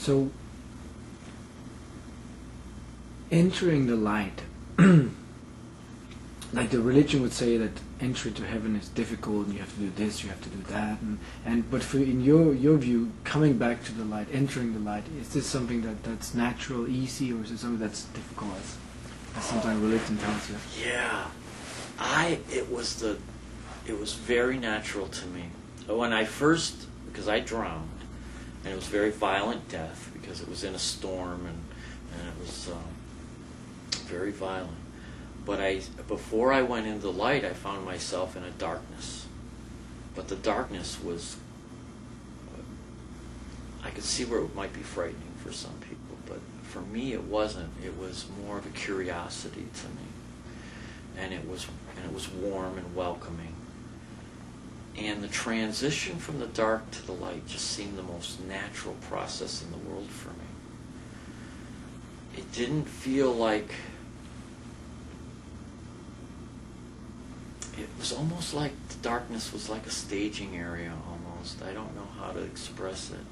So, entering the light, like the religion would say that entry to heaven is difficult, and you have to do this, you have to do that, and but for in your view, coming back to the light, entering the light, is this something that's natural, easy, or is it something that's difficult, as sometimes religion tells you? Yeah, it was very natural to me when I first, because I drowned, and it was very violent death because it was in a storm and it was very violent. But before I went into the light, I found myself in a darkness. But the darkness was, I could see where it might be frightening for some people, but for me it wasn't. It was more of a curiosity to me, and it was warm and welcoming. And the transition from the dark to the light just seemed the most natural process in the world for me. It didn't feel like, it was almost like the darkness was like a staging area almost. I don't know how to express it.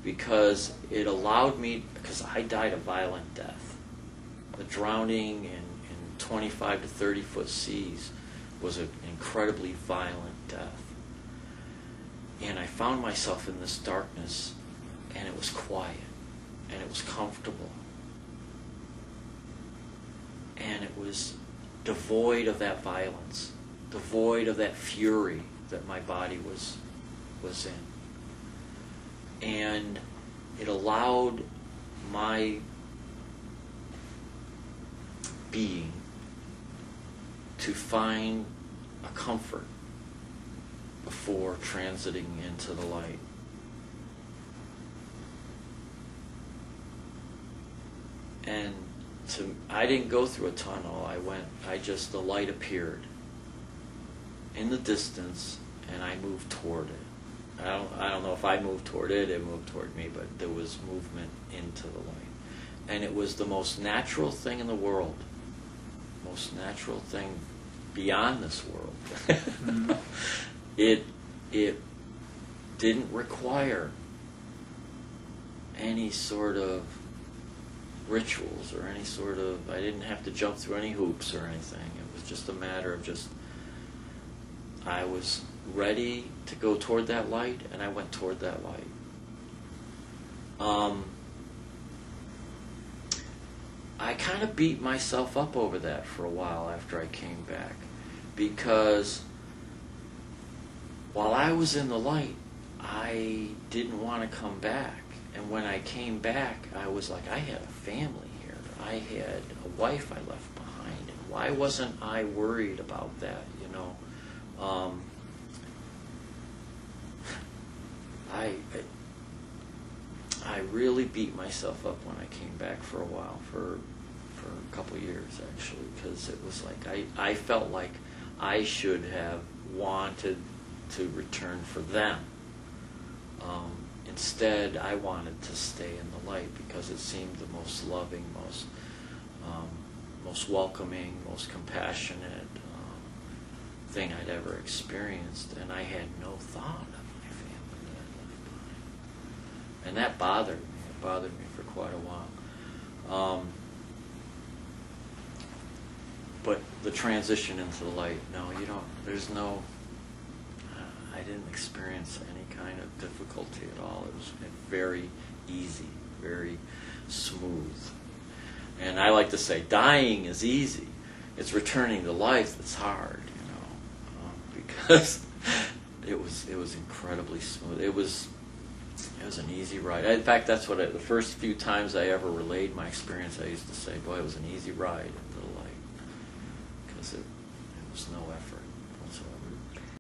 Because it allowed me, because I died a violent death. The drowning in 25 to 30 foot seas was an incredibly violent death. And I found myself in this darkness, and it was quiet, and it was comfortable. And it was devoid of that violence, devoid of that fury that my body was in. And it allowed my being to find a comfort before transiting into the light. And I didn't go through a tunnel. The light appeared in the distance, and I moved toward it. I don't know if I moved toward it, it moved toward me, but there was movement into the light. And it was the most natural thing in the world, most natural thing beyond this world. Mm-hmm. It didn't require any sort of rituals or any sort of, I didn't have to jump through any hoops or anything. It was just a matter of I was ready to go toward that light, and I went toward that light. I kind of beat myself up over that for a while after I came back, because while I was in the light, I didn't want to come back. And when I came back, I was like, I had a family here. I had a wife I left behind. And why wasn't I worried about that, you know? I really beat myself up when I came back for a while, for a couple years actually, because it was like I felt like I should have wanted to return for them. Instead, I wanted to stay in the light because it seemed the most loving, most welcoming, most compassionate thing I'd ever experienced, and I had no thought of my family that I left behind. And that bothered me. It bothered me for quite a while. But the transition into the light, no, you don't, there's no, I didn't experience any kind of difficulty at all. It was very easy, very smooth. And I like to say, dying is easy. It's returning to life that's hard, you know, because it was incredibly smooth. It was an easy ride. In fact, that's what the first few times I ever relayed my experience, I used to say, boy, it was an easy ride into the light, because it was no effort.